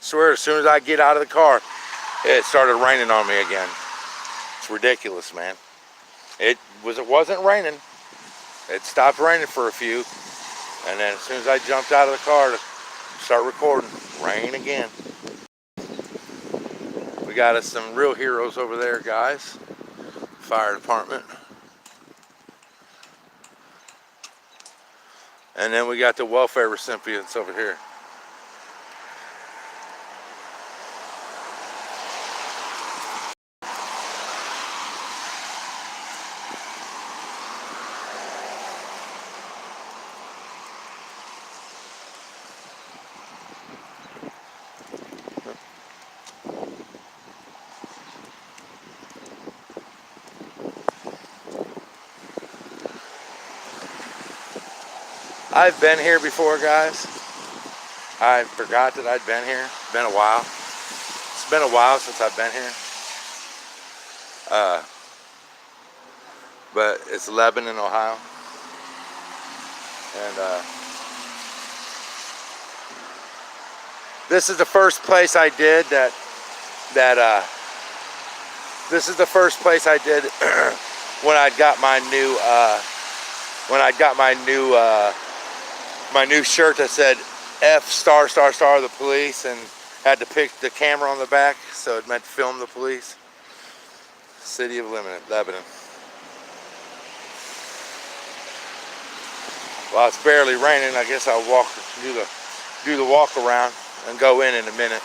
Swear, as soon as I get out of the car, it started raining on me again. It's ridiculous, man. It wasn't raining. It stopped raining for a few, and then as soon as I jumped out of the car to start recording, rain again. We got us some real heroes over there, guys. Fire department. And then we got the welfare recipients over here. I've been here before, guys. I forgot that I'd been here. It's been a while. It's been a while since I've been here. But it's Lebanon, Ohio. And this is the first place I did this is the first place I did when I got my new shirt that said F star the police, and had to pick the camera on the back, so it meant to film the police. City of Lebanon. Well, it's barely raining. I guess I'll do the walk around and go in a minute,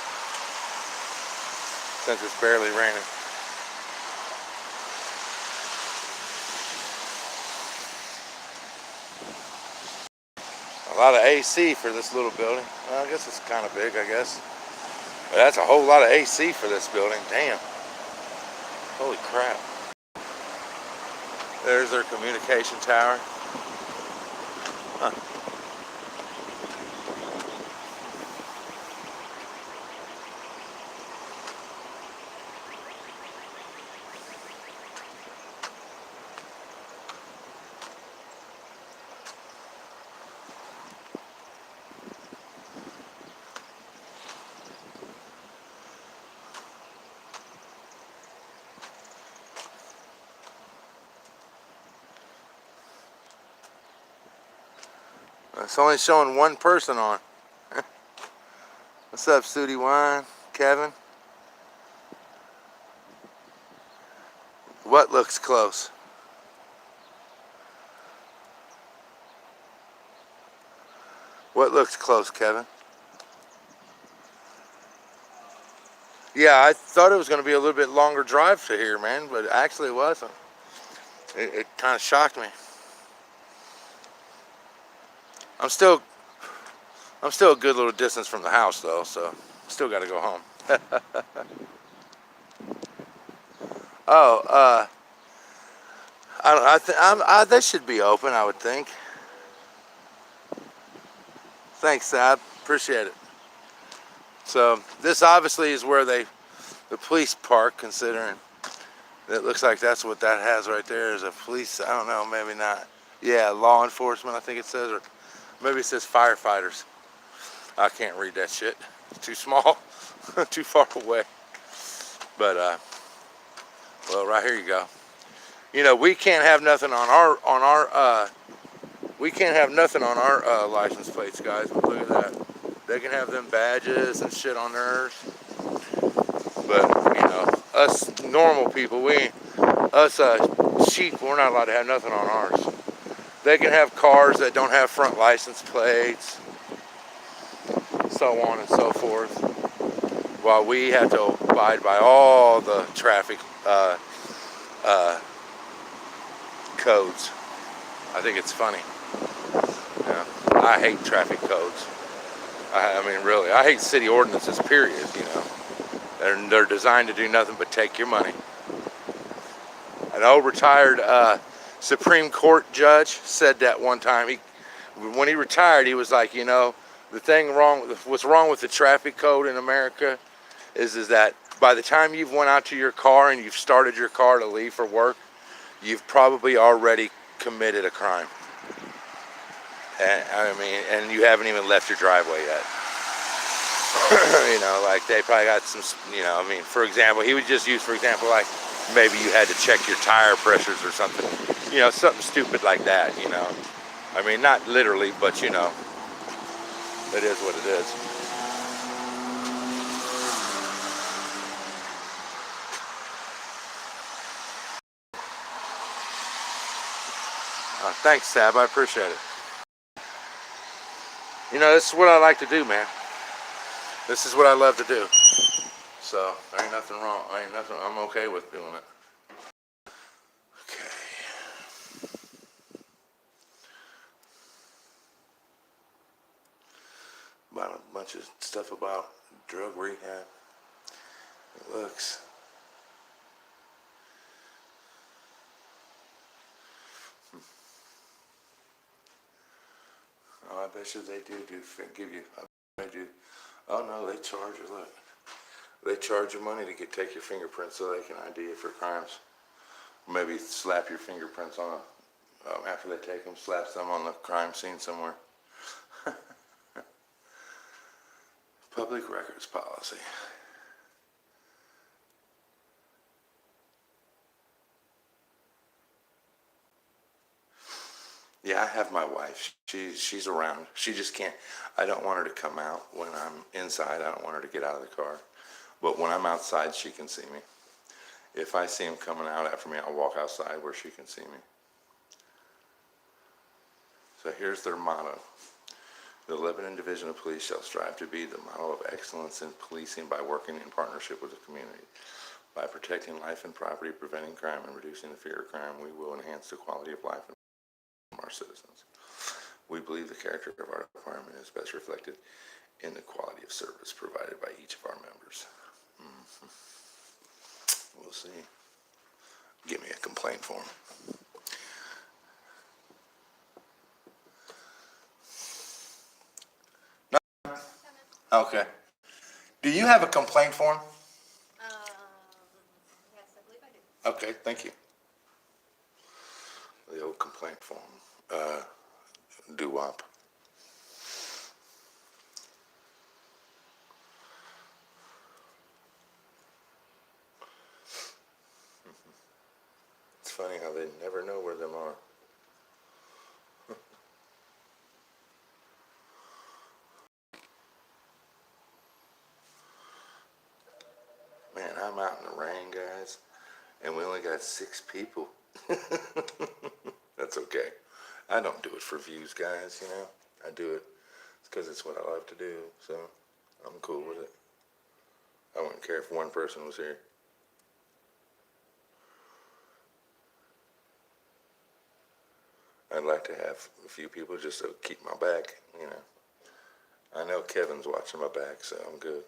since it's barely raining. A lot of AC for this little building. Well, I guess it's kind of big, I guess. But that's a whole lot of AC for this building. Damn. Holy crap. There's their communication tower. Huh. It's only showing one person on. What's up, Sooty Wine? Kevin? What looks close? What looks close, Kevin? Yeah, I thought it was going to be a little bit longer drive to here, man, but actually it wasn't. It kind of shocked me. I'm still a good little distance from the house, though, so still got to go home. Oh, they should be open, I would think. Thanks, Sab. Appreciate it. So this obviously is where the police park, considering it looks like that's what that has right there is a police. I don't know, maybe not. Yeah, law enforcement, I think it says, or maybe it says firefighters. I can't read that shit. It's too small, too far away. But well, right here you go. You know, we can't have nothing on our license plates, guys. But look at that. They can have them badges and shit on theirs. But you know, us normal people, us sheep, we're not allowed to have nothing on ours. They can have cars that don't have front license plates, so on and so forth, while we have to abide by all the traffic codes. I think it's funny. Yeah, I hate traffic codes. I mean, really, I hate city ordinances, period, you know. They're designed to do nothing but take your money. An old retired Supreme Court judge said that one time. When he retired, he was like, you know, what's wrong with the traffic code in America is that by the time you've went out to your car and you've started your car to leave for work, you've probably already committed a crime. And I mean, and you haven't even left your driveway yet. You know, like they probably got some, you know, I mean, for example, he would just use, for example, like maybe you had to check your tire pressures or something, you know, something stupid like that, you know. I mean, not literally, but you know, it is what it is. Thanks, Sab, I appreciate it. You know, this is what I like to do, man. This is what I love to do. So, there ain't nothing wrong. I'm okay with doing it. Okay. About a bunch of stuff about drug rehab. It looks. Oh, I bet you they do give you. They do. Oh no, they charge you. Look, they charge you money to take your fingerprints so they can ID you for crimes. Maybe slap your fingerprints on after they take them, slap them on the crime scene somewhere. Public records policy. Yeah, I have my wife. She's around. She just can't. I don't want her to come out when I'm inside. I don't want her to get out of the car. But when I'm outside, she can see me. If I see him coming out after me, I'll walk outside where she can see me. So here's their motto. The Lebanon Division of Police shall strive to be the model of excellence in policing by working in partnership with the community. By protecting life and property, preventing crime, and reducing the fear of crime, we will enhance the quality of life of our citizens. We believe the character of our department is best reflected in the quality of service provided by each of our members. We'll see. Give me a complaint form. No? Okay. Do you have a complaint form? Yes, I believe I do. Okay, thank you. The old complaint form. Doo-wop. It's funny how they never know where them are. Man, I'm out in the rain, guys, and we only got 6 people. That's okay. I don't do it for views, guys, you know. I do it because it's what I love to do, so I'm cool with it. I wouldn't care if one person was here. I'd like to have a few people just to keep my back, you know. I know Kevin's watching my back, so I'm good.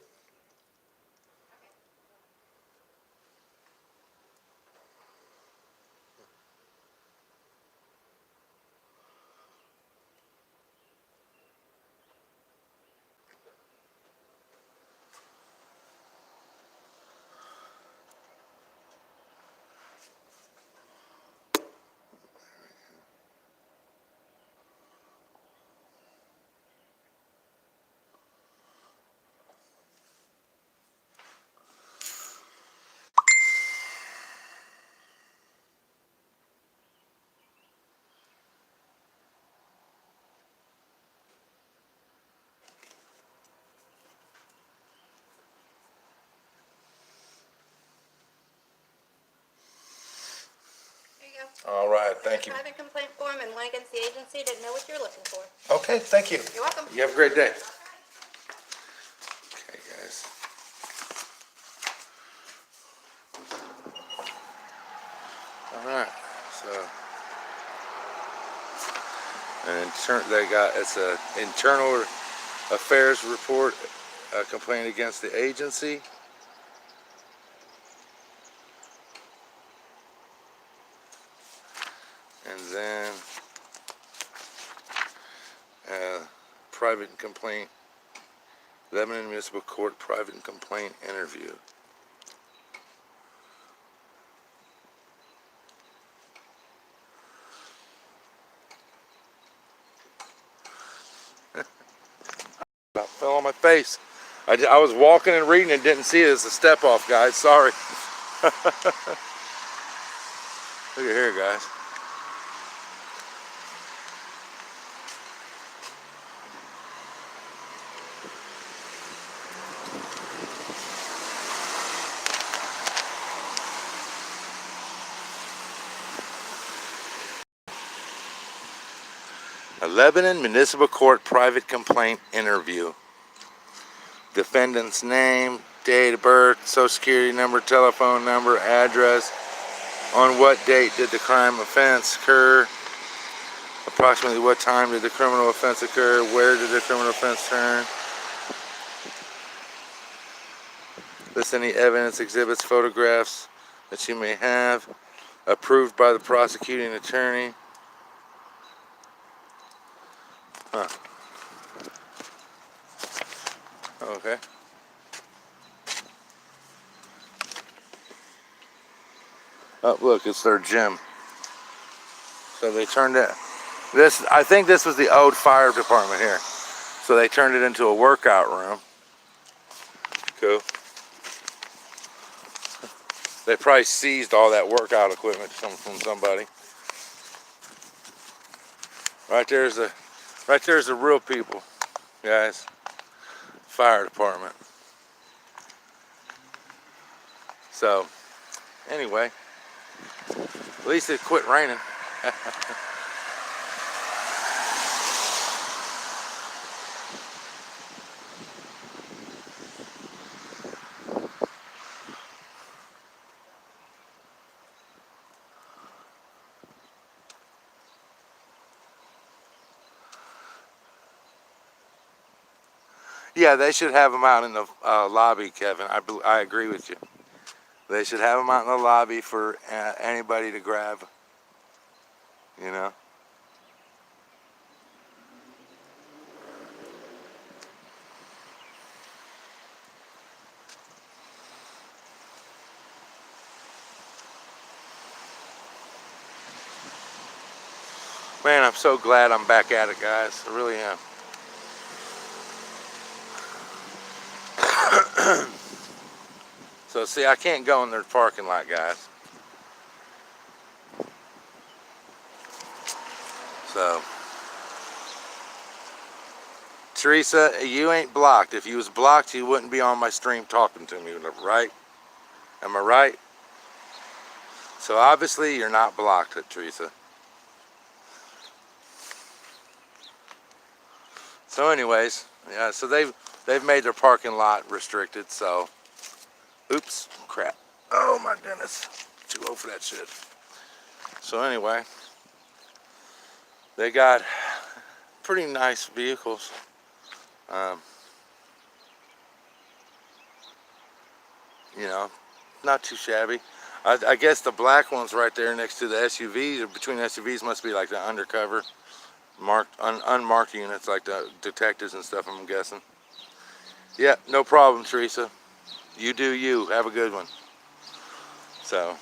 There you go. All right, thank you. Private complaint form and went against the agency, didn't know what you're looking for. Okay, thank you. You're welcome. You have a great day. Okay, guys. All right, so they got it's a internal Affairs report a complaint against the agency. And then private complaint, Lebanon Municipal Court private complaint interview. About fell on my face. I was walking and reading and didn't see it as a step off, guys. Sorry. Look at here, guys. A Lebanon Municipal Court private complaint interview. Defendant's name, date of birth, social security number, telephone number, address. On what date did the crime offense occur? Approximately what time did the criminal offense occur? Where did the criminal offense turn? List any evidence, exhibits, photographs that you may have. Approved by the prosecuting attorney. Huh. Okay. Oh, look, it's their gym. So they turned it. I think this was the old fire department here. So they turned it into a workout room. Cool. They probably seized all that workout equipment from somebody. Right there's the real people, guys. Fire department. So, anyway, at least it quit raining. Yeah, they should have them out in the lobby, Kevin. I agree with you. They should have them out in the lobby for anybody to grab, you know. Man, I'm so glad I'm back at it, guys. I really am. So, see, I can't go in their parking lot, guys. So, Teresa, you ain't blocked. If you was blocked, you wouldn't be on my stream talking to me, right? Am I right? So, obviously, you're not blocked, Teresa. So, anyways, yeah. So they've made their parking lot restricted. So, oops, crap. Oh my goodness, too old for that shit. So anyway, they got pretty nice vehicles. You know, not too shabby. I guess the black ones right there next to the SUVs, or between the SUVs, must be like the undercover, unmarked units, like the detectives and stuff, I'm guessing. Yeah, no problem, Teresa. You do you. Have a good one. So,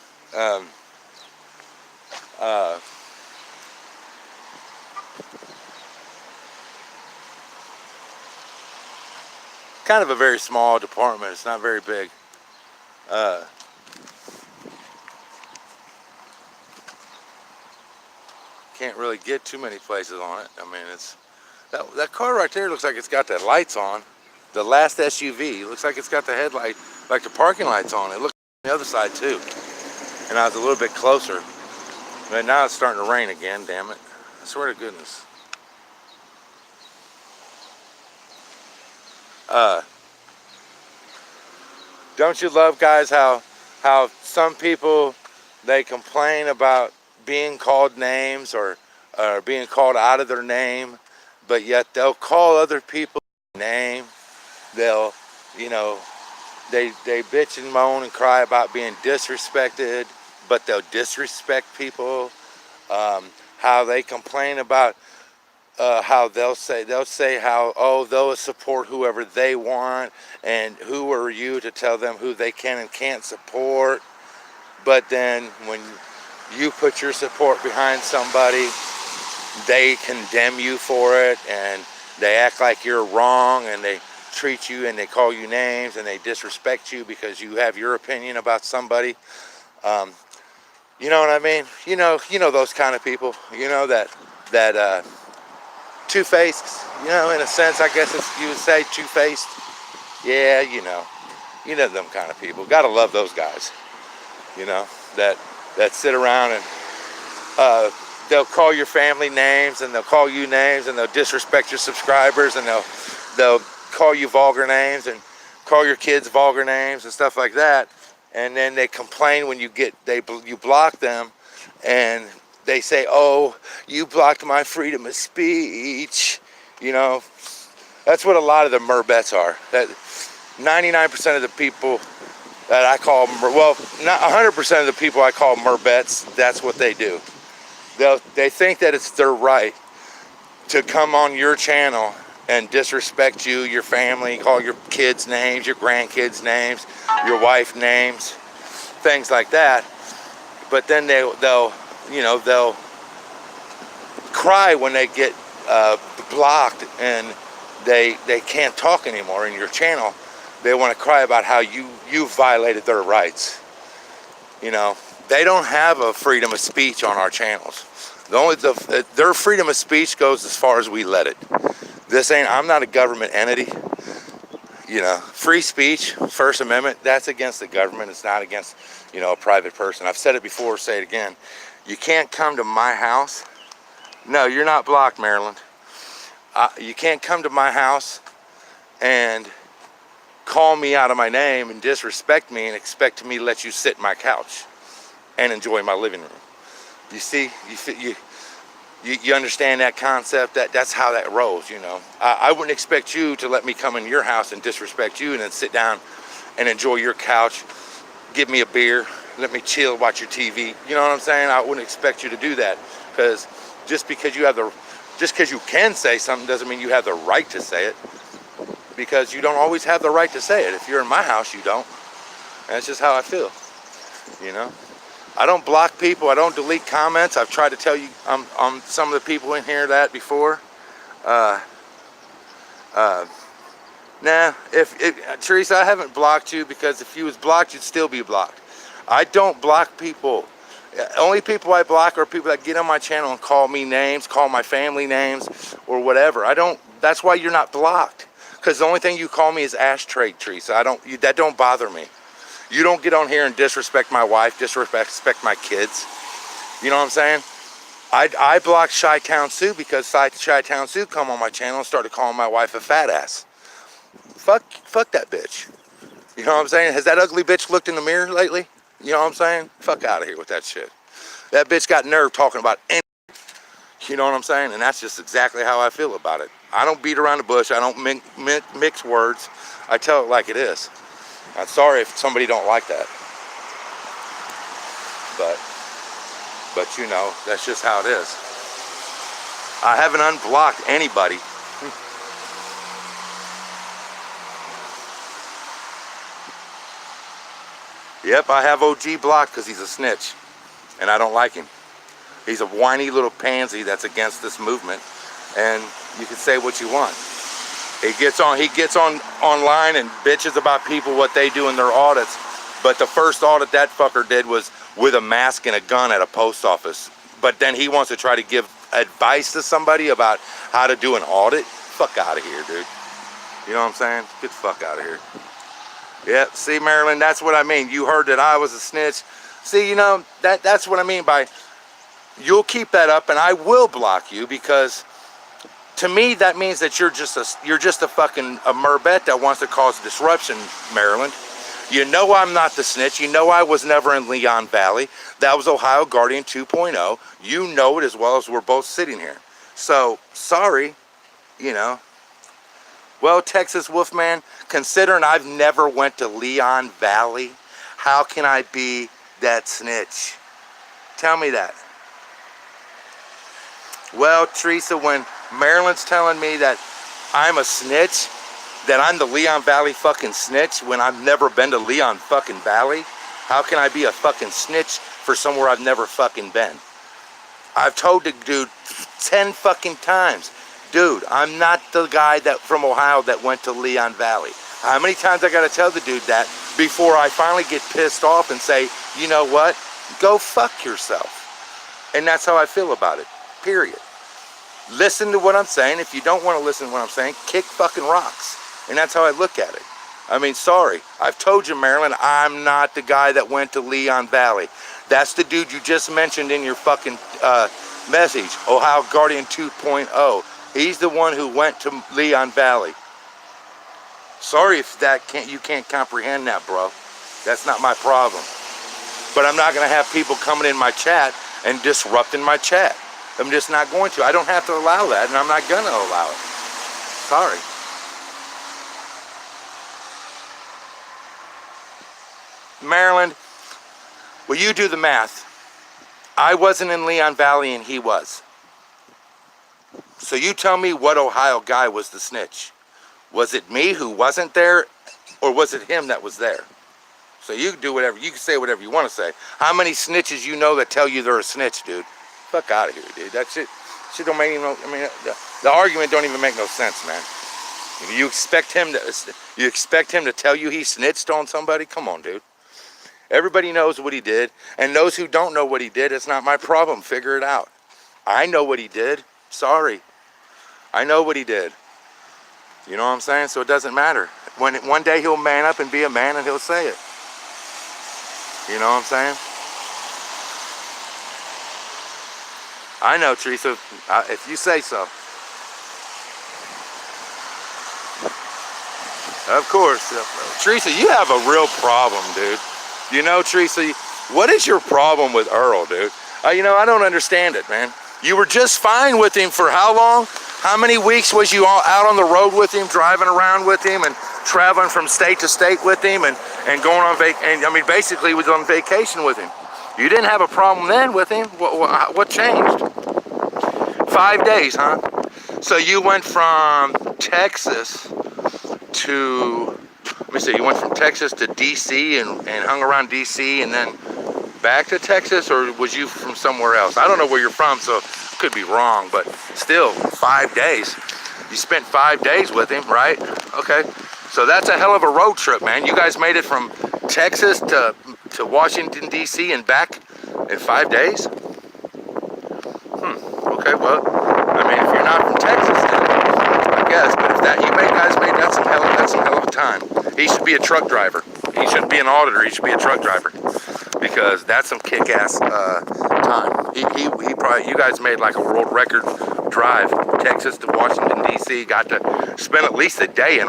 kind of a very small department. It's not very big. Can't really get too many places on it. I mean, it's that car right there looks like it's got the lights on. The last SUV looks like it's got the headlight, like the parking lights on. It looks on the other side too. And I was a little bit closer. But now it's starting to rain again. Damn it! I swear to goodness. Don't you love, guys, how some people, they complain about being called names or being called out of their name, but yet they'll call other people name. They'll, you know, they bitch and moan and cry about being disrespected, but they'll disrespect people. How they complain about how they'll say how, oh, they'll support whoever they want, and who are you to tell them who they can and can't support. But then when you put your support behind somebody, they condemn you for it, and they act like you're wrong, and they treat you and they call you names and they disrespect you because you have your opinion about somebody. You know what I mean? You know those kind of people. You know that two-faced. You know, in a sense, I guess you would say two-faced. Yeah, you know them kind of people. Gotta love those guys. You know that sit around and they'll call your family names and they'll call you names and they'll disrespect your subscribers and they'll call you vulgar names and call your kids vulgar names and stuff like that. And then they complain when you block them, and they say, "Oh, you blocked my freedom of speech." You know, that's what a lot of the Murbettes are. That 99% of the people that I call, well, not 100% of the people I call Murbettes, that's what they do. They think that it's their right to come on your channel and disrespect you, your family, call your kids names, your grandkids names, your wife names, things like that. But then they'll cry when they get blocked and they can't talk anymore in your channel. They want to cry about how you violated their rights. You know, they don't have a freedom of speech on our channels. Their freedom of speech goes as far as we let it. I'm not a government entity. You know, free speech, First Amendment, that's against the government. It's not against, a private person. I've said it before, say it again. You can't come to my house. No, you're not blocked, Maryland. You can't come to my house and call me out of my name and disrespect me and expect me to let you sit in my couch and enjoy my living room. You see, you understand that concept? That's how that rolls, I wouldn't expect you to let me come in your house and disrespect you and then sit down and enjoy your couch, give me a beer, let me chill, watch your TV. You know what I'm saying? I wouldn't expect you to do that, because just because you can say something doesn't mean you have the right to say it, because you don't always have the right to say it. If you're in my house, you don't. And that's just how I feel, I don't block people. I don't delete comments. I've tried to tell you some of the people in here that before. Teresa, I haven't blocked you, because if you was blocked, you'd still be blocked. I don't block people. Only people I block are people that get on my channel and call me names, call my family names, or whatever. That's why you're not blocked. Because the only thing you call me is ashtray, Teresa. That don't bother me. You don't get on here and disrespect my wife, disrespect my kids. You know what I'm saying? I blocked Chi-Town Sue because Chi-Town Sue come on my channel and started calling my wife a fat ass. Fuck that bitch. You know what I'm saying? Has that ugly bitch looked in the mirror lately? You know what I'm saying? Fuck out of here with that shit. That bitch got nerve talking about anything. You know what I'm saying? And that's just exactly how I feel about it. I don't beat around the bush. I don't mix words. I tell it like it is. I'm sorry if somebody don't like that. But that's just how it is. I haven't unblocked anybody. Yep, I have OG blocked because he's a snitch. And I don't like him. He's a whiny little pansy that's against this movement. And you can say what you want. He gets on online and bitches about people, what they do in their audits. But the first audit that fucker did was with a mask and a gun at a post office. But then he wants to try to give advice to somebody about how to do an audit. Fuck out of here, dude. You know what I'm saying? Get the fuck out of here. Yeah, see, Marilyn, that's what I mean. You heard that I was a snitch. See, that's what I mean by you'll keep that up and I will block you, because to me, that means that you're just a fucking Murbette that wants to cause disruption, Maryland. You know I'm not the snitch. You know I was never in Leon Valley. That was Ohio Guardian 2.0. You know it as well as we're both sitting here. So, sorry, Well, Texas Wolfman, considering I've never went to Leon Valley, how can I be that snitch? Tell me that. Well, Teresa, when Marilyn's telling me that I'm a snitch, that I'm the Leon Valley fucking snitch when I've never been to Leon fucking Valley, how can I be a fucking snitch for somewhere I've never fucking been? I've told the dude 10 fucking times, dude, I'm not the guy that from Ohio that went to Leon Valley. How many times I gotta tell the dude that before I finally get pissed off and say, you know what, go fuck yourself. And that's how I feel about it, period. Listen to what I'm saying. If you don't want to listen to what I'm saying, kick fucking rocks. And that's how I look at it. I mean, sorry. I've told you, Marilyn, I'm not the guy that went to Leon Valley. That's the dude you just mentioned in your fucking message, Ohio Guardian 2.0. He's the one who went to Leon Valley. Sorry if you can't comprehend that, bro. That's not my problem. But I'm not going to have people coming in my chat and disrupting my chat. I'm just not going to. I don't have to allow that, and I'm not going to allow it. Sorry. Maryland, will you do the math? I wasn't in Leon Valley, and he was. So you tell me what Ohio guy was the snitch. Was it me who wasn't there, or was it him that was there? So you can do whatever. You can say whatever you want to say. How many snitches you know that tell you they're a snitch, dude? Fuck out of here, dude. That shit don't make no. I mean, the argument don't even make no sense, man. You expect him to tell you he snitched on somebody? Come on, dude. Everybody knows what he did, and those who don't know what he did, it's not my problem. Figure it out. I know what he did. Sorry, I know what he did. You know what I'm saying? So it doesn't matter. One day he'll man up and be a man, and he'll say it. You know what I'm saying? I know, Teresa, if you say so. Of course. Teresa, you have a real problem, dude. You know, Teresa, what is your problem with Earl, dude? You know, I don't understand it, man. You were just fine with him for how long? How many weeks was you all out on the road with him, driving around with him, and traveling from state to state with him, and going on vacation? I mean, basically, he was on vacation with him. You didn't have a problem then with him. What changed? 5 days, huh? So you went from Texas to, let me see, you went from Texas to D.C. and hung around D.C. and then back to Texas, or was you from somewhere else? I don't know where you're from, so could be wrong, but still, 5 days. You spent 5 days with him, right? Okay, so that's a hell of a road trip, man. You guys made it from Texas to Washington, D.C. and back in 5 days? Okay, well, I mean, if you're not from Texas, then I guess, but if guys made that's some hell of a time. He should be a truck driver. He shouldn't be an auditor. He should be a truck driver, because that's some kick-ass time. He probably, you guys made like a world record drive, Texas to Washington, D.C. Got to spend at least a day in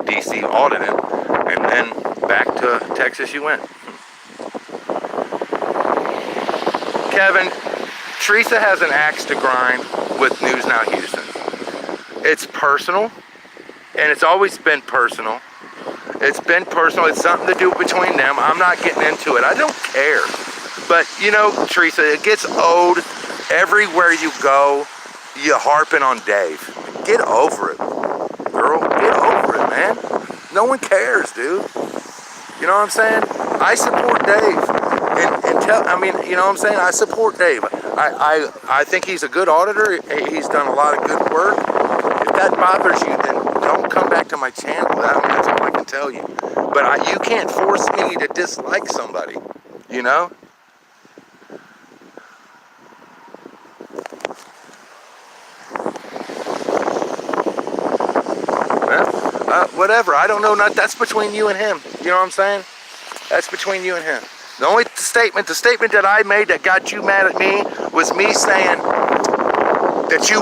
D.C. auditing, and then back to Texas you went. Kevin, Teresa has an axe to grind with News Now Houston. It's personal, and it's always been personal. It's been personal. It's something to do between them. I'm not getting into it. I don't care. But, you know, Teresa, it gets old. Everywhere you go, you're harping on Dave. Get over it, girl. Get over it, man. No one cares, dude. You know what I'm saying? I support Dave. You know what I'm saying? I support Dave. I think he's a good auditor. He's done a lot of good work. If that bothers you, then don't come back to my channel. That's all I can tell you. But you can't force me to dislike somebody, you know? Well, whatever. I don't know. That's between you and him. You know what I'm saying? That's between you and him. The only statement that I made that got you mad at me was me saying that you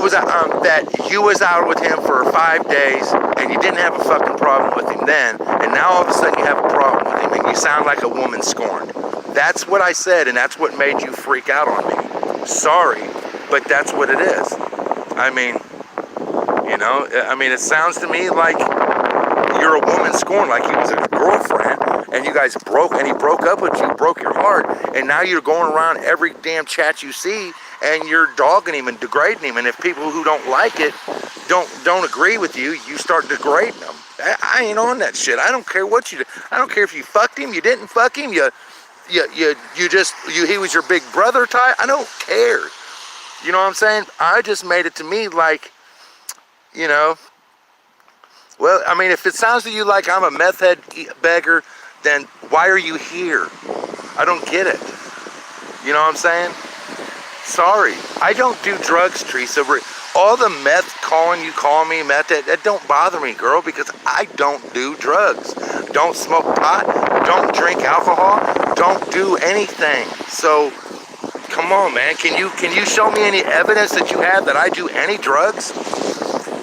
was out with him for 5 days and you didn't have a fucking problem with him then, and now all of a sudden you have a problem with him and you sound like a woman scorned. That's what I said, and that's what made you freak out on me. Sorry, but that's what it is. I mean, You know, I mean, it sounds to me like you're a woman scorned, like he was a girlfriend, and you guys broke, and he broke up with you, broke your heart, and now you're going around every damn chat you see, and you're dogging him and degrading him. And if people who don't like it don't agree with you, you start degrading them. I ain't on that shit. I don't care what you do. I don't care if you fucked him, you didn't fuck him, he was your big brother type. I don't care. You know what I'm saying? I just made it to me like, you know, well, I mean, if it sounds to you like I'm a meth head beggar, then why are you here? I don't get it. You know what I'm saying? Sorry, I don't do drugs, Teresa. All the meth calling me meth, that don't bother me, girl, because I don't do drugs. Don't smoke pot, don't drink alcohol, don't do anything. So, come on, man. Can you show me any evidence that you have that I do any drugs?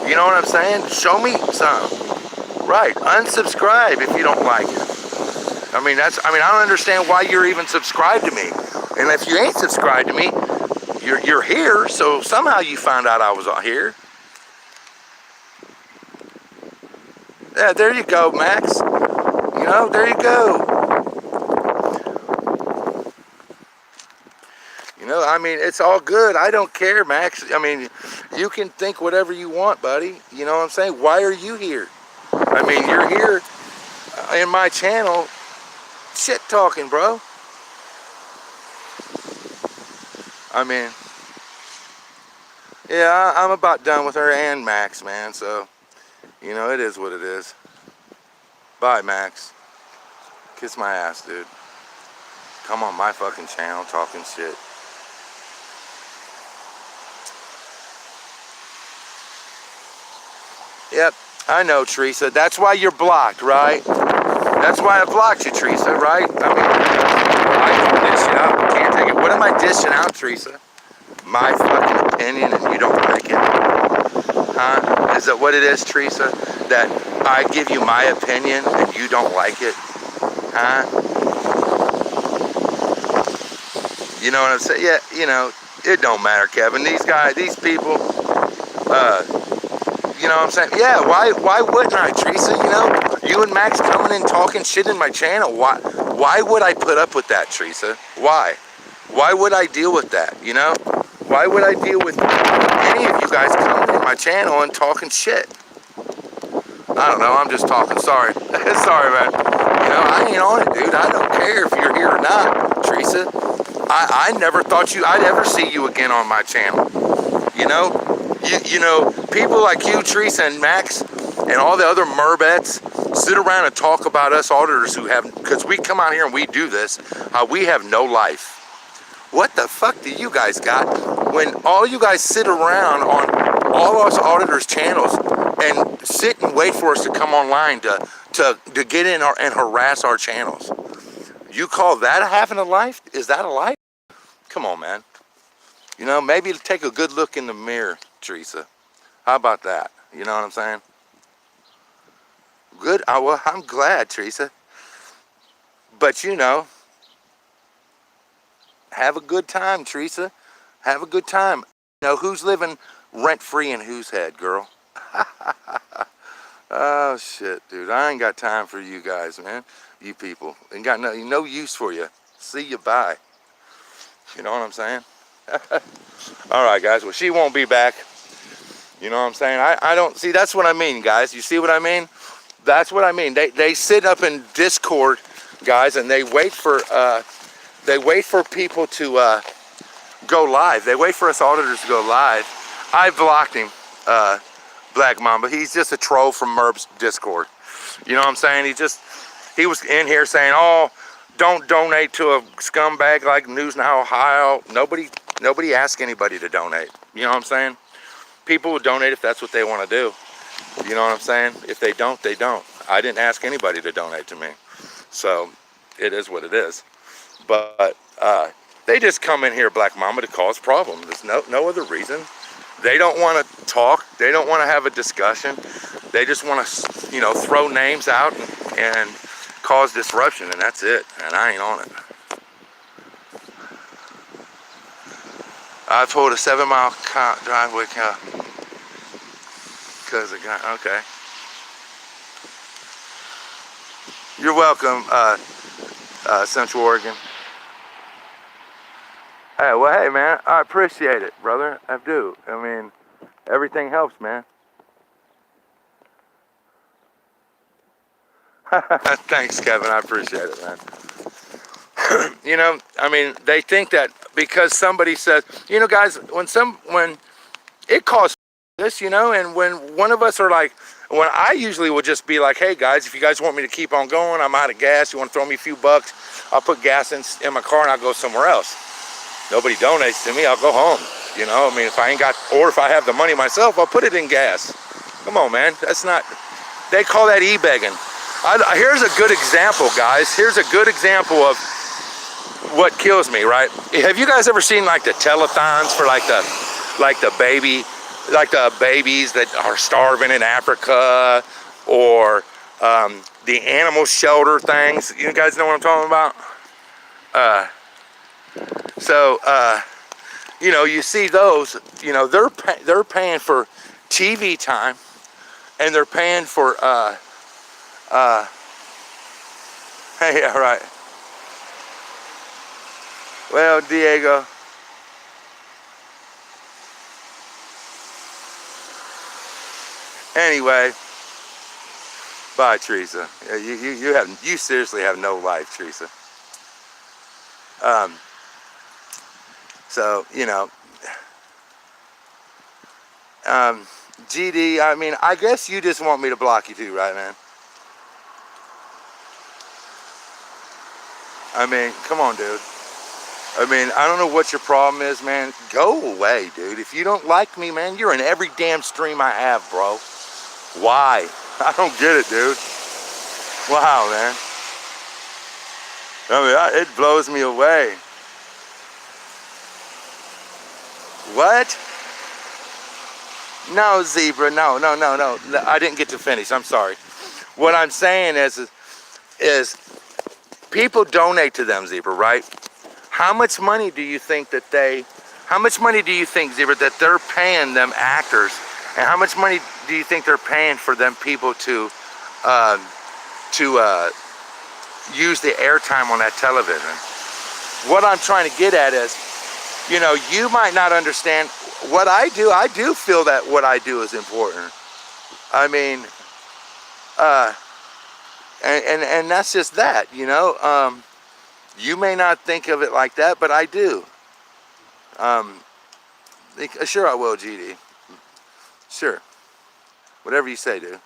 You know what I'm saying? Show me some. Right, unsubscribe if you don't like it. I mean, I don't understand why you're even subscribed to me. And if you ain't subscribed to me, you're here, so somehow you found out I was here. Yeah, there you go, Max. You know, there you go. You know, I mean, it's all good. I don't care, Max. I mean, you can think whatever you want, buddy. You know what I'm saying? Why are you here? I mean, you're here in my channel shit talking, bro. I mean, yeah, I'm about done with her and Max, man. So, you know, it is what it is. Bye, Max. Kiss my ass, dude. Come on my fucking channel talking shit. Yep, I know, Teresa. That's why you're blocked, right? That's why I blocked you, Teresa, right? I mean, I don't dish it out. I can't take it. What am I dishing out, Teresa? My fucking opinion and you don't like it? Huh? Is that what it is, Teresa? That I give you my opinion and you don't like it? Huh? You know what I'm saying? Yeah, you know, it don't matter, Kevin. These guys, these people, you know what I'm saying? Yeah, why wouldn't I, Teresa? You know, you and Max coming in talking shit in my channel. Why would I put up with that, Teresa? Why? Why would I deal with that, you know? Why would I deal with any of you guys coming in my channel and talking shit? I don't know, I'm just talking, sorry. Sorry, man. You know, I ain't on it, dude. I don't care if you're here or not, Teresa. I never thought I'd ever see you again on my channel. You know? You know, people like you, Teresa, and Max, and all the other Murbets sit around and talk about us auditors who have, because we come out here and we do this, how we have no life. What the fuck do you guys got when all you guys sit around on all us auditors' channels and sit and wait for us to come online to get in and harass our channels? You call that having a life? Is that a life? Come on, man. You know, maybe take a good look in the mirror, Teresa. How about that? You know what I'm saying? Good. Well, I'm glad, Teresa. But you know, have a good time, Teresa. Have a good time. You know, who's living rent-free in whose head, girl? Oh, shit, dude. I ain't got time for you guys, man. You people. Ain't got no use for you. See you, bye. You know what I'm saying? All right, guys. Well, she won't be back. You know what I'm saying? I don't... See, that's what I mean, guys. You see what I mean? That's what I mean. They sit up in Discord, guys, and they wait for people to go live. They wait for us auditors to go live. I blocked him, Black Mamba. He's just a troll from Merb's Discord. You know what I'm saying? He was in here saying, oh, don't donate to a scumbag like News Now Ohio. Nobody asked anybody to donate. You know what I'm saying? People will donate if that's what they want to do. You know what I'm saying? If they don't, they don't. I didn't ask anybody to donate to me. So it is what it is. But they just come in here, Black Mama, to cause problems. There's no other reason. They don't want to talk. They don't want to have a discussion. They just want to, you know, throw names out and cause disruption, and that's it. And I ain't on it. I pulled a 7-mile driveway car. Because of gun. Okay. You're welcome, Central Oregon. Hey, well, hey, man, I appreciate it, brother. I do. I mean, everything helps, man. Thanks, Kevin. I appreciate it, man. You know, I mean, they think that because somebody says, you know, guys, when it costs this, you know, and when one of us are like, when I usually will just be like, hey guys, if you guys want me to keep on going, I'm out of gas, you want to throw me a few bucks, I'll put gas in my car and I'll go somewhere else. Nobody donates to me, I'll go home. You know, I mean, if I ain't got, or if I have the money myself, I'll put it in gas. Come on, man, that's not, they call that e-begging. Here's a good example, guys. Here's a good example of what kills me, right? Have you guys ever seen like the telethons for like the babies that are starving in Africa, or the animal shelter things? You guys know what I'm talking about? You know, you see those, you know, they're paying for TV time, and they're paying for hey, all right. Well, Diego. Anyway, bye, Teresa. You seriously have no life, Teresa. So you know, GD. I mean, I guess you just want me to block you too, right, man? I mean, come on, dude. I mean, I don't know what your problem is, man. Go away, dude. If you don't like me, man, you're in every damn stream I have, bro. Why? I don't get it, dude. Wow, man. I mean, it blows me away. What? No, Zebra. No. I didn't get to finish. I'm sorry. What I'm saying is people donate to them, Zebra, right? How much money do you think that Zebra, that they're paying them actors? And how much money do you think they're paying for them people to use the airtime on that television? What I'm trying to get at is, you know, you might not understand what I do. I do feel that what I do is important. I mean, and that's just that, you know. You may not think of it like that, but I do. Sure I will, GD. Sure. Whatever you say, dude.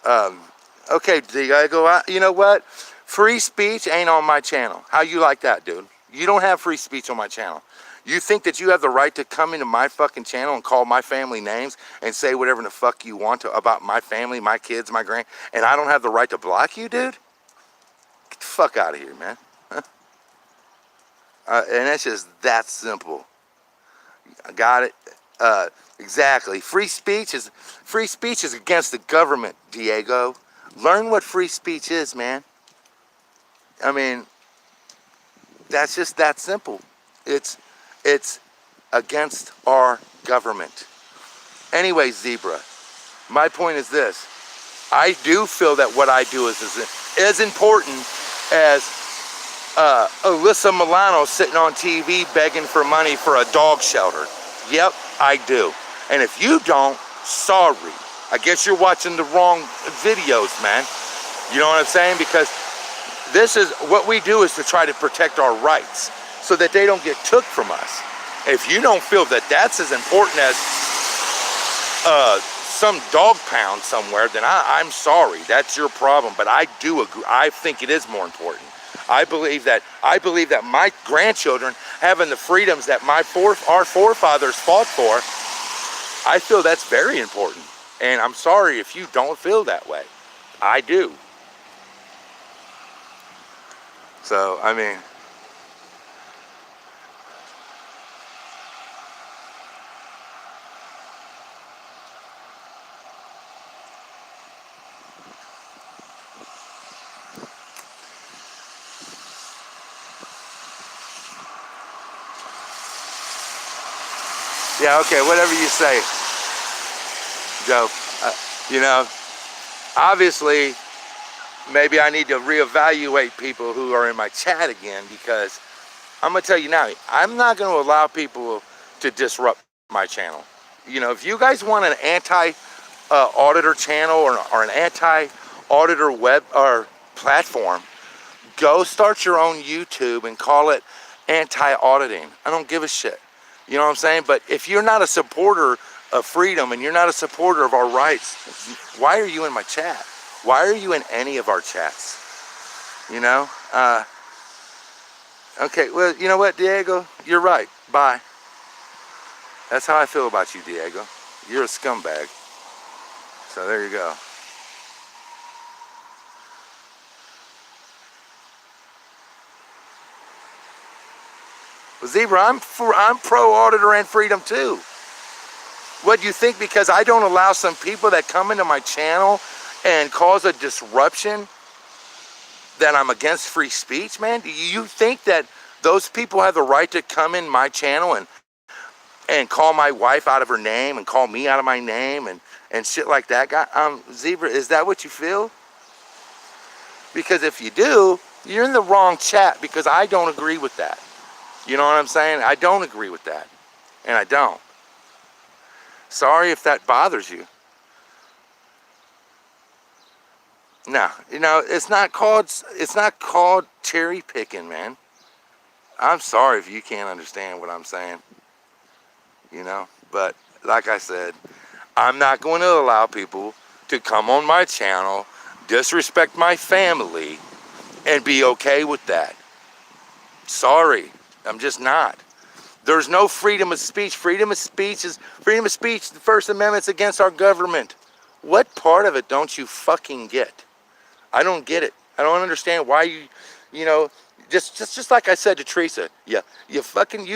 Okay, you gotta go out. You know what? Free speech ain't on my channel. How you like that, dude? You don't have free speech on my channel. You think that you have the right to come into my fucking channel and call my family names and say whatever the fuck you want to about my family, my kids, my grand, and I don't have the right to block you, dude? Get the fuck out of here, man. And it's just that simple. I got it. Exactly. Free speech is against the government, Diego. Learn what free speech is, man. I mean, that's just that simple. It's against our government. Anyway, Zebra, my point is this. I do feel that what I do is as important as Alyssa Milano sitting on TV begging for money for a dog shelter. Yep, I do. And if you don't, sorry. I guess you're watching the wrong videos, man. You know what I'm saying? Because this is what we do, is to try to protect our rights so that they don't get took from us. If you don't feel that that's as important as some dog pound somewhere, then I'm sorry. That's your problem. But I do agree. I think it is more important. I believe that my grandchildren having the freedoms that our forefathers fought for, I feel that's very important. And I'm sorry if you don't feel that way. I do. So, I mean, yeah, okay, whatever you say. Joe. You know, obviously, maybe I need to reevaluate people who are in my chat again, because I'm gonna tell you now, I'm not gonna allow people to disrupt my channel. You know, if you guys want an anti-auditor channel or an anti-auditor web or platform, go start your own YouTube and call it anti-auditing. I don't give a shit. You know what I'm saying? But if you're not a supporter of freedom and you're not a supporter of our rights, why are you in my chat? Why are you in any of our chats? You know? Okay, well, you know what, Diego? You're right. Bye. That's how I feel about you, Diego. You're a scumbag. So there you go. Well, Zebra, I'm pro auditor and freedom too. What do you think? Because I don't allow some people that come into my channel and cause a disruption, that I'm against free speech, man? Do you think that those people have the right to come in my channel and call my wife out of her name and call me out of my name and shit like that? Zebra, is that what you feel? Because if you do, you're in the wrong chat, because I don't agree with that. You know what I'm saying? I don't agree with that. And I don't. Sorry if that bothers you. No, you know, it's not called cherry picking, man. I'm sorry if you can't understand what I'm saying. You know, but like I said, I'm not going to allow people to come on my channel, disrespect my family, and be okay with that. Sorry, I'm just not. There's no freedom of speech. Freedom of speech, the First Amendment's against our government. What part of it don't you fucking get? I don't get it. I don't understand why you know, just like I said to Teresa, you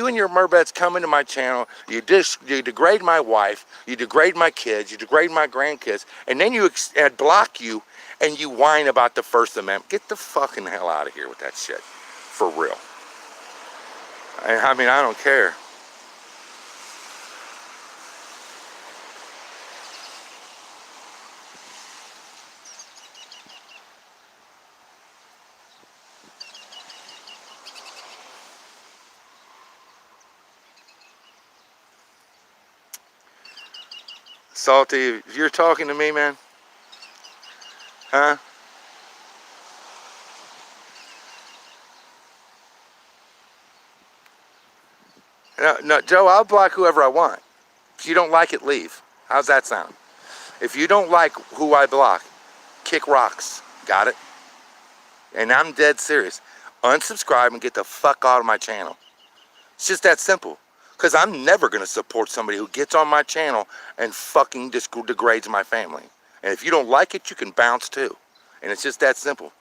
and your Murbets come into my channel, you degrade my wife, you degrade my kids, you degrade my grandkids, and then you block you, and you whine about the First Amendment. Get the fucking hell out of here with that shit, for real. I mean, I don't care. Salty, if you're talking to me, man, huh? No, Joe, I'll block whoever I want. If you don't like it, leave. How's that sound? If you don't like who I block, kick rocks. Got it? And I'm dead serious. Unsubscribe and get the fuck out of my channel. It's just that simple. Because I'm never going to support somebody who gets on my channel and fucking degrades my family. And if you don't like it, you can bounce too. And it's just that simple.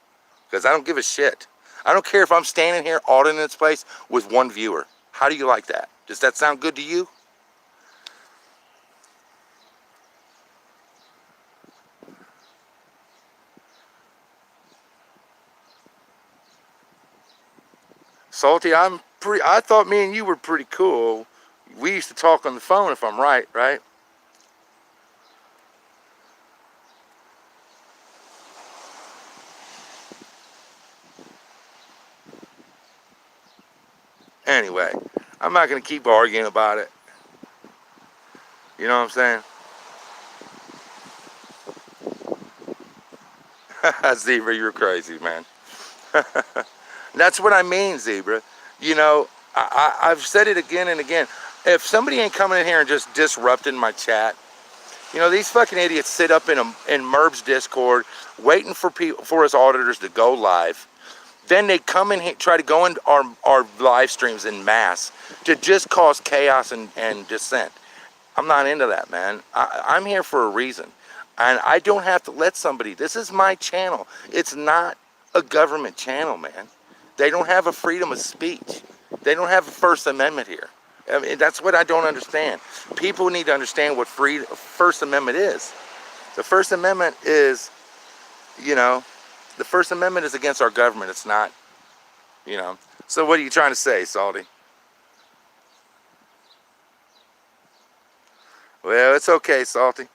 Because I don't give a shit. I don't care if I'm standing here auditing this place with one viewer. How do you like that? Does that sound good to you? Salty, I thought me and you were pretty cool. We used to talk on the phone, if I'm right? Anyway, I'm not going to keep arguing about it. You know what I'm saying? Zebra, you're crazy, man. That's what I mean, Zebra. You know, I've said it again and again. If somebody ain't coming in here and just disrupting my chat, you know, these fucking idiots sit up in Merb's Discord waiting for us auditors to go live. Then they come in here, try to go into our live streams in mass to just cause chaos and dissent. I'm not into that, man. I'm here for a reason. And I don't have to let somebody, this is my channel. It's not a government channel, man. They don't have a freedom of speech. They don't have a First Amendment here. I mean, that's what I don't understand. People need to understand what First Amendment is. The First Amendment is, you know, the First Amendment is against our government. It's not, you know. So what are you trying to say, Salty? Well, it's okay, Salty.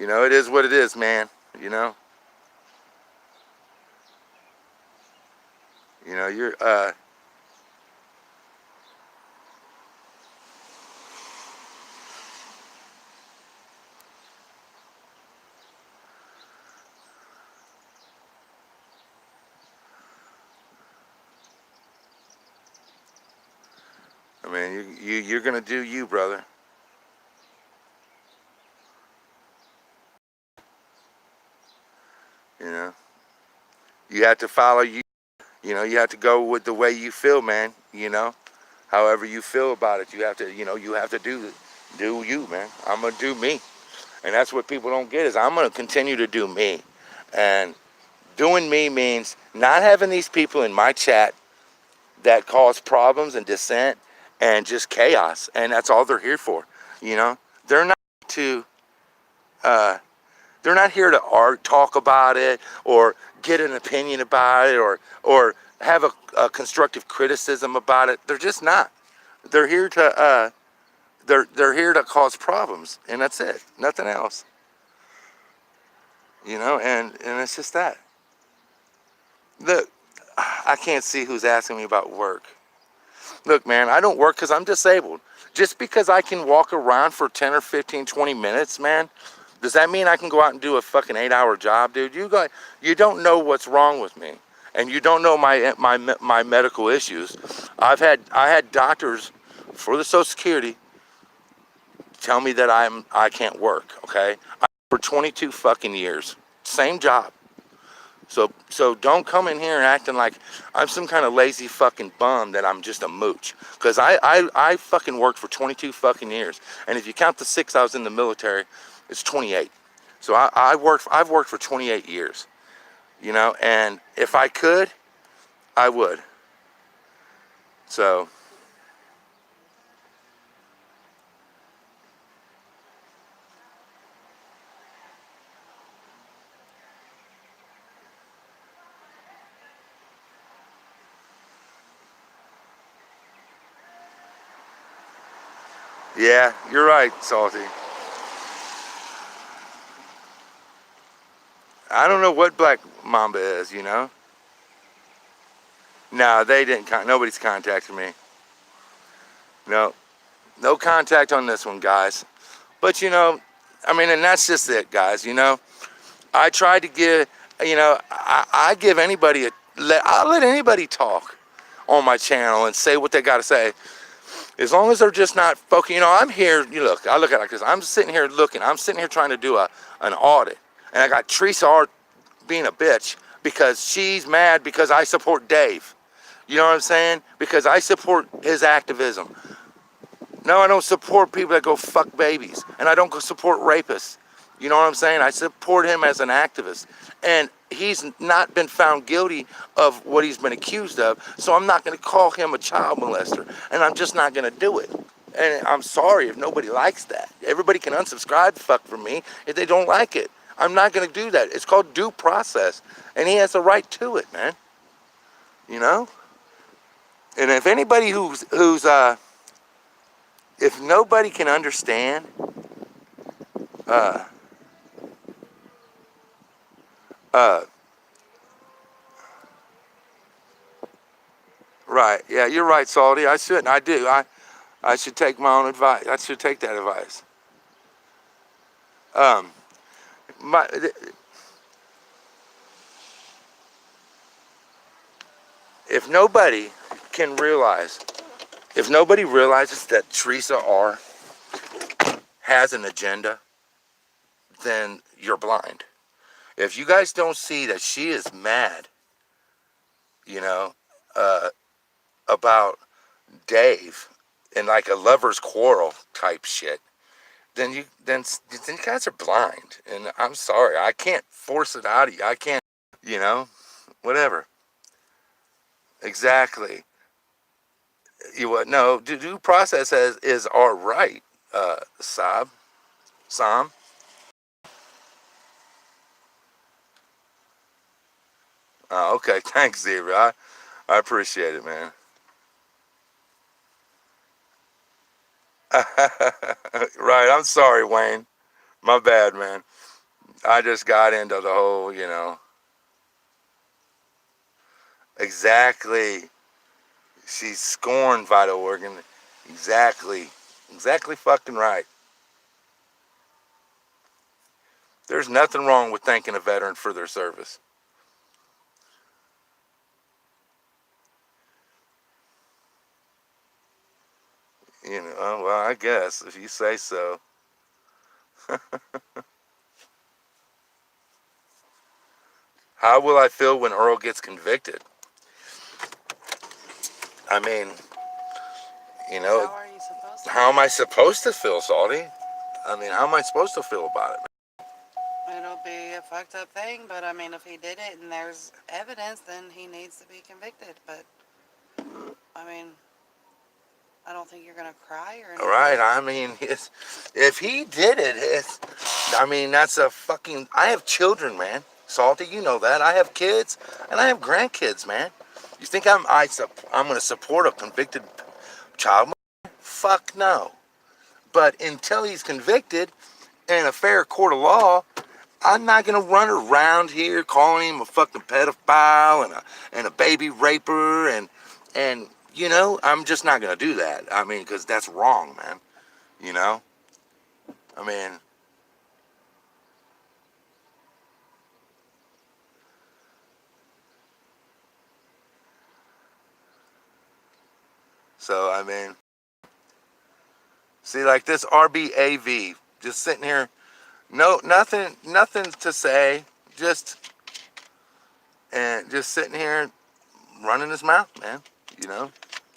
You know, it is what it is, man. You know. You know, you're I mean, you're gonna do you, brother. You know, you have to follow you. You know, you have to go with the way you feel, man. You know, however you feel about it, you have to. You know, you have to do you, man. I'm gonna do me, and that's what people don't get is I'm gonna continue to do me, and doing me means not having these people in my chat that cause problems and dissent and just chaos, and that's all they're here for. You know, they're not to. Uh, They're not here to talk about it or get an opinion about it or have a constructive criticism about it. They're just not. They're here to they're here to cause problems, and that's it. Nothing else. You know, and it's just that. Look, I can't see who's asking me about work. Look, man, I don't work because I'm disabled. Just because I can walk around for 10 or 15, 20 minutes, man, does that mean I can go out and do a fucking 8-hour job, dude? You don't know what's wrong with me, and you don't know my medical issues. I had doctors for the Social Security tell me that I can't work. Okay, for 22 fucking years, same job. So don't come in here and acting like I'm some kind of lazy fucking bum that I'm just a mooch. Because I fucking worked for 22 fucking years. And if you count the 6 I was in the military, it's 28. So I've worked for 28 years. You know, and if I could, I would. So, yeah, you're right, Salty. I don't know what Black Mamba is, you know? No, they didn't, nobody's contacted me. No, no contact on this one, guys. But, you know, I mean, and that's just it, guys, you know? I tried to give, you know, I give anybody I'll let anybody talk on my channel and say what they got to say. As long as they're just not focusing, you know, I'm here, you look, I look at it like this. I'm sitting here looking, I'm sitting here trying to do an audit. And I got Teresa R being a bitch because she's mad because I support Dave. You know what I'm saying? Because I support his activism. No, I don't support people that go fuck babies. And I don't support rapists. You know what I'm saying? I support him as an activist. And he's not been found guilty of what he's been accused of. So I'm not going to call him a child molester. And I'm just not going to do it. And I'm sorry if nobody likes that. Everybody can unsubscribe fuck from me if they don't like it. I'm not going to do that. It's called due process. And he has a right to it, man. You know? And if anybody if nobody can understand, uh, uh, right, yeah, you're right, Salty. I shouldn't. I do. I should take my own advice. I should take that advice. Um, my, if nobody can realize, if nobody realizes that Teresa R has an agenda, then you're blind. If you guys don't see that she is mad, you know, uh, about Dave and like a lover's quarrel type shit, then you guys are blind. And I'm sorry, I can't force it out of you. I can't, you know, whatever. Exactly. You what? No, due process is our right. Sam. Oh, okay. Thanks, Zebra. I appreciate it, man. Right. I'm sorry, Wayne. My bad, man. I just got into the whole, exactly. She scorned vital organ. Exactly. Exactly fucking right. There's nothing wrong with thanking a veteran for their service. Well, I guess, if you say so. How will I feel when Earl gets convicted? I mean, How are you supposed to how am feel? I supposed to feel, Salty? I mean, how am I supposed to feel about it? It'll be a fucked up thing, but I mean, if he did it and there's evidence, then he needs to be convicted. But, I mean, I don't think you're going to cry or All right, anything. I mean, if he did it, I mean, that's a fucking. I have children, man. Salty, you know that. I have kids and I have grandkids, man. You think I'm going to support a convicted child? Fuck no. But until he's convicted in a fair court of law, I'm not gonna run around here calling him a fucking pedophile and a baby raper and I'm just not gonna do that. I mean, because that's wrong, man. You know, I mean, so I mean, see, like this RBAV, just sitting here, no, nothing to say, just sitting here running his mouth, man. You know,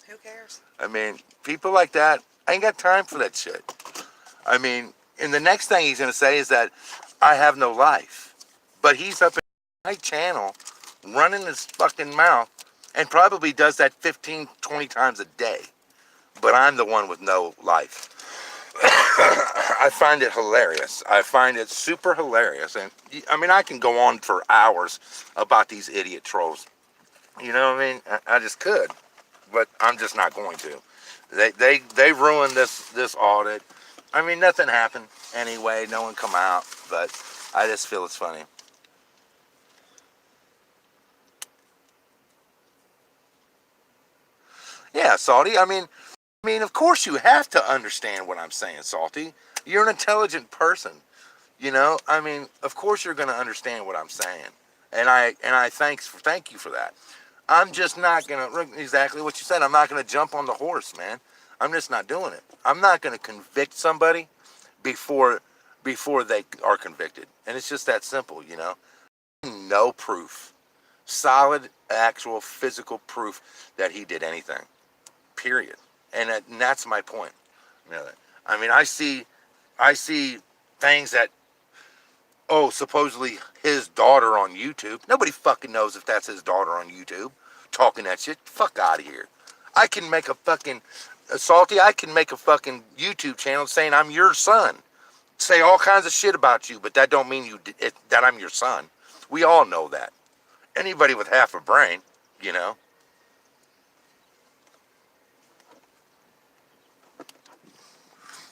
Who cares? I mean, people like that, I ain't got time for that shit. I mean, and the next thing he's going to say is that I have no life. But he's up in my channel running his fucking mouth and probably does that 15, 20 times a day. But I'm the one with no life. I find it hilarious. I find it super hilarious. And I mean, I can go on for hours about these idiot trolls. You know what I mean? I just could, but I'm just not going to. They ruined this audit. I mean, nothing happened anyway. No one come out, but I just feel it's funny. Yeah, Salty. I mean, of course you have to understand what I'm saying, Salty. You're an intelligent person. I mean, of course you're going to understand what I'm saying, and I thank you for that. I'm just not gonna exactly what you said. I'm not gonna jump on the horse, man. I'm just not doing it. I'm not gonna convict somebody before before they are convicted, and it's just that simple. No proof, solid, actual, physical proof that he did anything. Period. And that's my point. You know, I mean, I see things that supposedly his daughter on YouTube. Nobody fucking knows if that's his daughter on YouTube talking that shit. Fuck out of here. I can make a fucking Salty. I can make a fucking YouTube channel saying I'm your son. Say all kinds of shit about you, but that don't mean that I'm your son. We all know that. Anybody with half a brain, you know.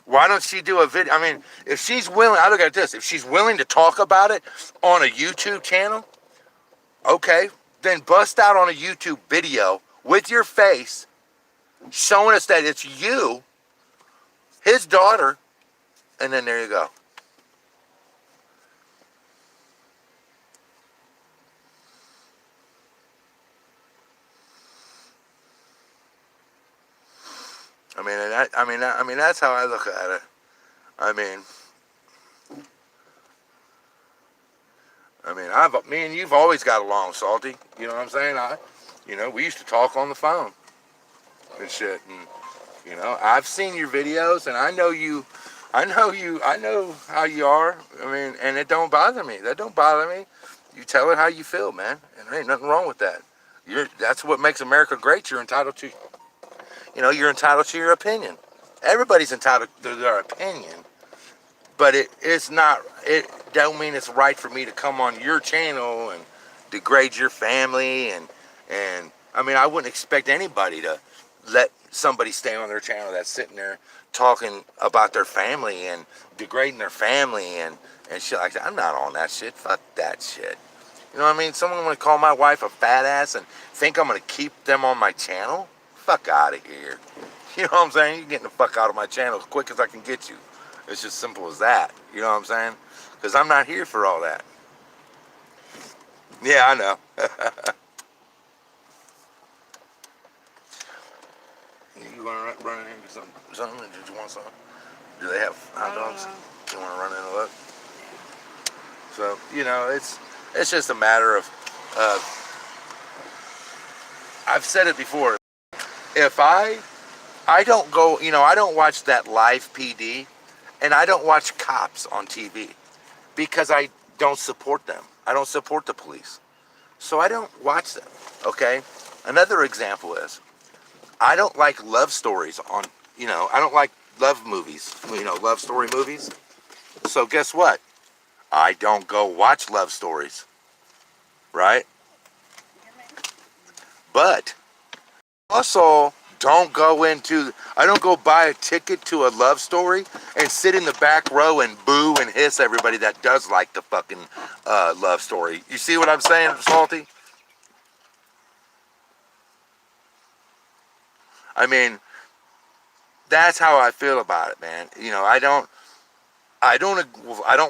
Why don't she do a video? I mean, if she's willing, I look at this. If she's willing to talk about it on a YouTube channel, okay, then bust out on a YouTube video with your face showing us that it's you, his daughter, and then there you go. I mean that's how I look at it. I mean, me and you've always got along, Salty. You know what I'm saying? We used to talk on the phone and shit, and I've seen your videos, and I know you. I know how you are. I mean, and it don't bother me. That don't bother me. You tell it how you feel, man, and there ain't nothing wrong with that. That's what makes America great. You're entitled to your opinion. Everybody's entitled to their opinion, but it's not. It don't mean it's right for me to come on your channel and degrade your family and I mean, I wouldn't expect anybody to let somebody stay on their channel that's sitting there talking about their family and degrading their family and shit like that. I'm not on that shit. Fuck that shit. You know what I mean? Someone want to call my wife a fat ass and think I'm going to keep them on my channel? Fuck out of here. You know what I'm saying? You're getting the fuck out of my channel as quick as I can get you. It's just simple as that. You know what I'm saying? Because I'm not here for all that. Yeah, I know. You want to run in here and get something? Did you want something? Do they have hot dogs? You want to run in and look? So, you know, it's just a matter of, I've said it before. If I don't go, you know, I don't watch that live PD, and I don't watch cops on TV because I don't support them. I don't support the police. So I don't watch them, okay? Another example is, I don't like love stories on, you know, I don't like love movies, you know, love story movies. So guess what? I don't go watch love stories, right? But also, I don't go buy a ticket to a love story and sit in the back row and boo and hiss everybody that does like the fucking love story. You see what I'm saying, Salty? I mean, that's how I feel about it, man. You know, I don't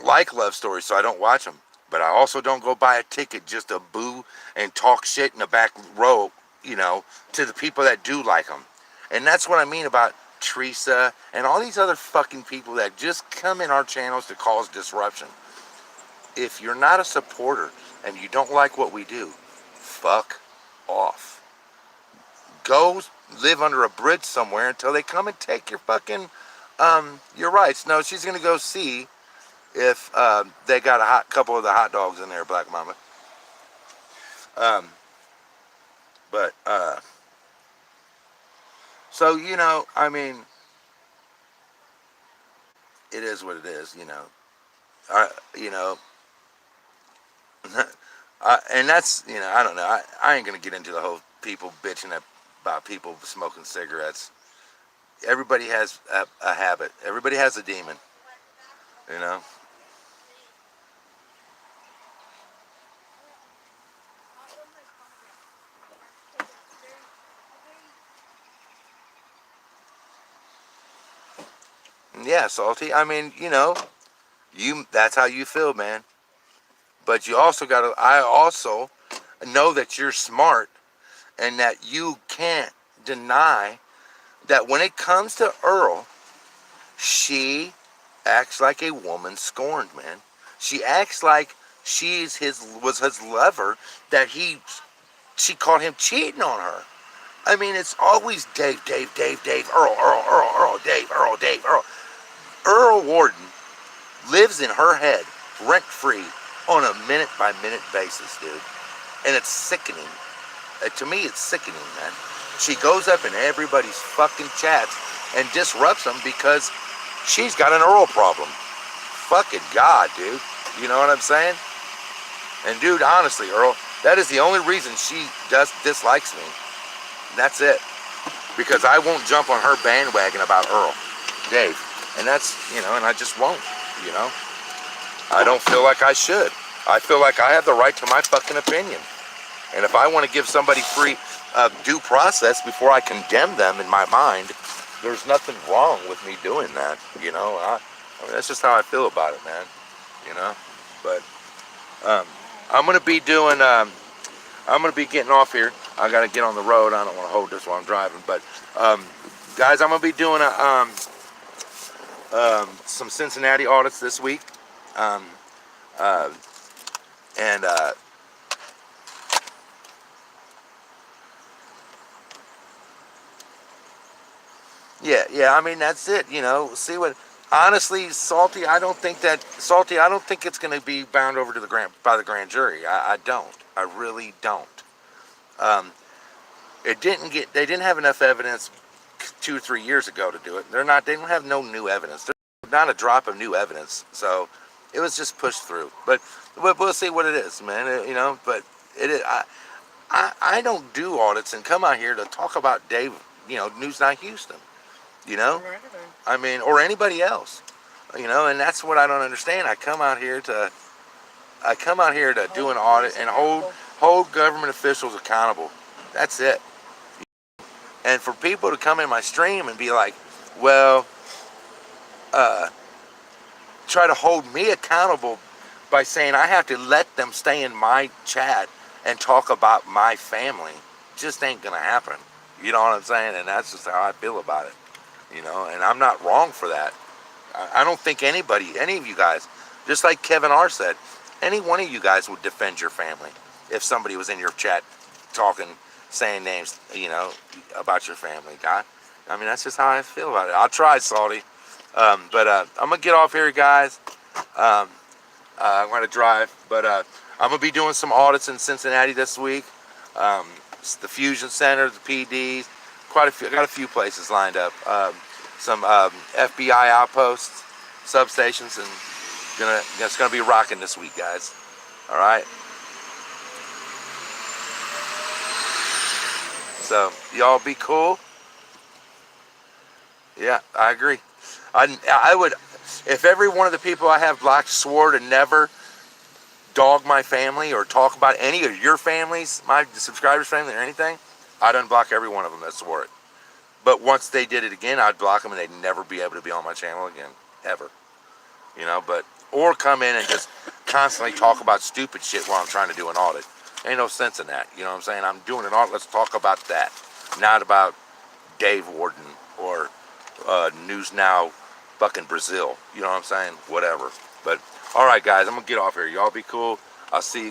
like love stories, so I don't watch them. But I also don't go buy a ticket just to boo and talk shit in the back row, you know, to the people that do like them. And that's what I mean about Teresa and all these other fucking people that just come in our channels to cause disruption. If you're not a supporter and you don't like what we do, fuck off. Go live under a bridge somewhere until they come and take your fucking, your rights. No, she's going to go see if they got a couple of the hot dogs in there, Black Mama. Um, but so you know, I mean, it is what it is. You know, you know, and that's, you know, I don't know. I ain't gonna get into the whole people bitching about people smoking cigarettes. Everybody has a habit. Everybody has a demon. You know. Yeah, Salty. I mean, you know, that's how you feel, man. But you also gotta. I also know that you're smart and that you can't deny that when it comes to Earl, she acts like a woman scorned, man. She acts like was his lover, that she caught him cheating on her. I mean, it's always Dave, Dave, Dave, Dave, Earl, Earl, Earl, Earl, Dave, Earl, Dave, Earl. Earl Warden lives in her head rent free on a minute by minute basis, dude. And it's sickening. To me, it's sickening, man. She goes up in everybody's fucking chats and disrupts them because she's got an Earl problem. Fucking God, dude. You know what I'm saying? And dude, honestly, Earl, that is the only reason she dislikes me. And that's it. Because I won't jump on her bandwagon about Earl, Dave. And that's, you know, and I just won't, you know. I don't feel like I should. I feel like I have the right to my fucking opinion. And if I want to give somebody free due process before I condemn them in my mind, there's nothing wrong with me doing that. You know, I mean, that's just how I feel about it, man. You know, but I'm gonna be doing. I'm gonna be getting off here. I gotta get on the road. I don't want to hold this while I'm driving, but guys, I'm gonna be doing some Cincinnati audits this week, um, and yeah. I mean, that's it. You know, see what. Honestly, Salty, I don't think it's going to be bound over to by the grand jury. I don't. I really don't. Um, they didn't have enough evidence 2 or 3 years ago to do it. They don't have no new evidence. There's not a drop of new evidence. So it was just pushed through. But we'll see what it is, man. You know, but it is. I don't do audits and come out here to talk about Dave, you know, News Night Houston. You know, I mean, or anybody else. You know, and that's what I don't understand. I come out here to do an audit and hold government officials accountable. That's it. And for people to come in my stream and be like, well, try to hold me accountable by saying I have to let them stay in my chat and talk about my family, just ain't gonna happen. You know what I'm saying? And that's just how I feel about it. You know, and I'm not wrong for that. I don't think any of you guys, just like Kevin R said, any one of you guys would defend your family if somebody was in your chat talking, saying names, you know, about your family. God, I mean, that's just how I feel about it. I'll try, Salty. But I'm going to get off here, guys. I'm going to drive. But I'm going to be doing some audits in Cincinnati this week. The Fusion Center, the PDs, quite a few. I got a few places lined up. Some FBI outposts, substations, and it's gonna be rocking this week, guys. All right. So y'all be cool. Yeah, I agree. I would, if every one of the people I have blocked swore to never dog my family or talk about any of your families, my subscribers' family or anything, I'd unblock every one of them that swore it. But once they did it again, I'd block them and they'd never be able to be on my channel again, ever. You know, or come in and just constantly talk about stupid shit while I'm trying to do an audit. Ain't no sense in that. You know what I'm saying? I'm doing an audit, let's talk about that. Not about Dave Warden or News Now fucking Brazil. You know what I'm saying? Whatever. But, all right, guys, I'm going to get off here. Y'all be cool. I'll see you